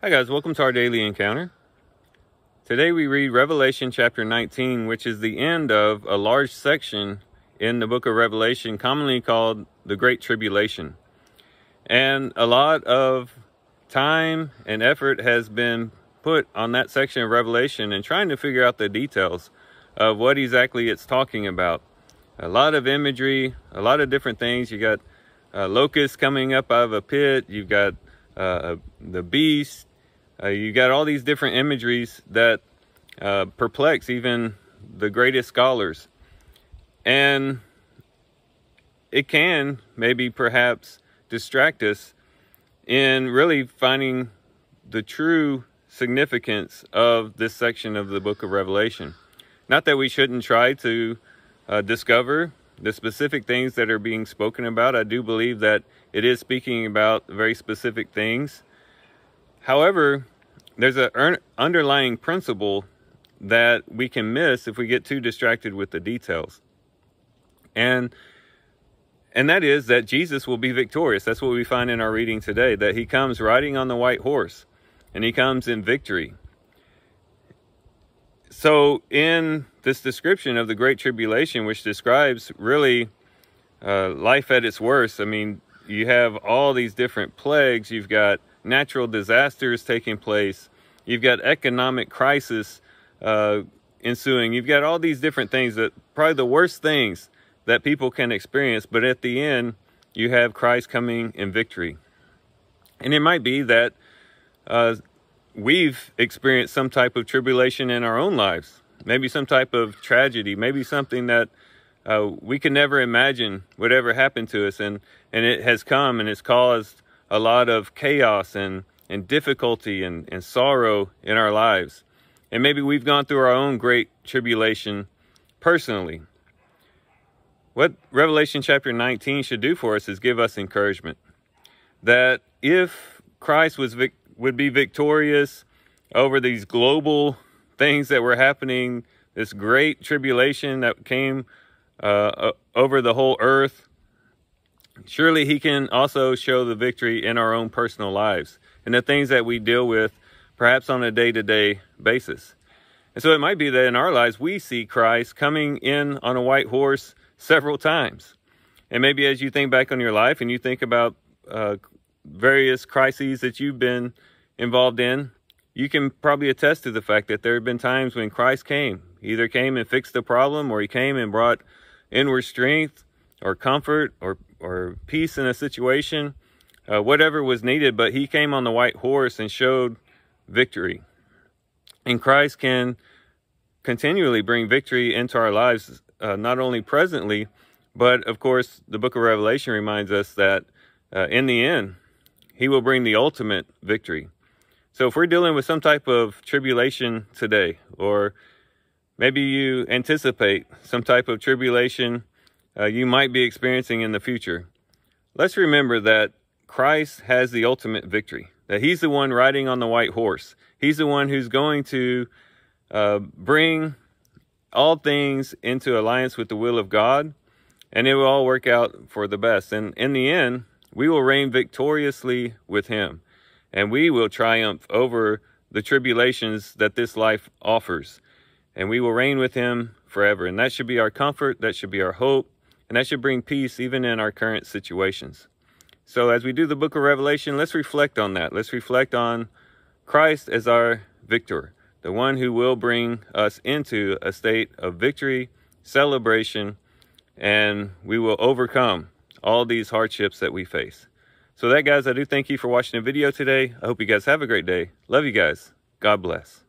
Hi guys, welcome to our daily encounter. Today we read Revelation chapter 19, which is the end of a large section in the book of Revelation, commonly called the Great Tribulation. And a lot of time and effort has been put on that section of Revelation and trying to figure out the details of what exactly it's talking about. A lot of imagery, a lot of different things. You got locusts coming up out of a pit. You've got the beast. You got all these different imageries that perplex even the greatest scholars. And it can maybe perhaps distract us in really finding the true significance of this section of the book of Revelation. Not that we shouldn't try to discover the specific things that are being spoken about. I do believe that it is speaking about very specific things. However, there's an underlying principle that we can miss if we get too distracted with the details. And that is that Jesus will be victorious. That's what we find in our reading today, that he comes riding on the white horse and he comes in victory. So in this description of the Great Tribulation, which describes really life at its worst, I mean, you have all these different plagues. You've got natural disasters taking place. You've got economic crisis ensuing. You've got all these different things, that probably the worst things that people can experience. But at the end, you have Christ coming in victory. And it might be that we've experienced some type of tribulation in our own lives. Maybe some type of tragedy. Maybe something that we can never imagine would ever happen to us. And it has come and it's caused a lot of chaos and difficulty and sorrow in our lives. And maybe we've gone through our own great tribulation personally. What Revelation chapter 19 should do for us is give us encouragement. That if Christ would be victorious over these global things that were happening, this great tribulation that came over the whole earth, surely he can also show the victory in our own personal lives and the things that we deal with perhaps on a day-to-day basis. And so it might be that in our lives we see Christ coming in on a white horse several times. And maybe as you think back on your life and you think about various crises that you've been involved in, you can probably attest to the fact that there have been times when Christ came. He either came and fixed the problem, or he came and brought inward strength or comfort or peace in a situation, whatever was needed. But he came on the white horse and showed victory. And Christ can continually bring victory into our lives, not only presently, but of course the book of Revelation reminds us that in the end, he will bring the ultimate victory. So if we're dealing with some type of tribulation today, or maybe you anticipate some type of tribulation you might be experiencing in the future, let's remember that Christ has the ultimate victory, that he's the one riding on the white horse. He's the one who's going to bring all things into alliance with the will of God, and it will all work out for the best. And in the end, we will reign victoriously with him, and we will triumph over the tribulations that this life offers, and we will reign with him forever. And that should be our comfort, that should be our hope, and that should bring peace even in our current situations. So as we do the book of Revelation, let's reflect on that. Let's reflect on Christ as our victor, the one who will bring us into a state of victory, celebration, and we will overcome all these hardships that we face. So that, guys, I do thank you for watching the video today. I hope you guys have a great day. Love you guys. God bless.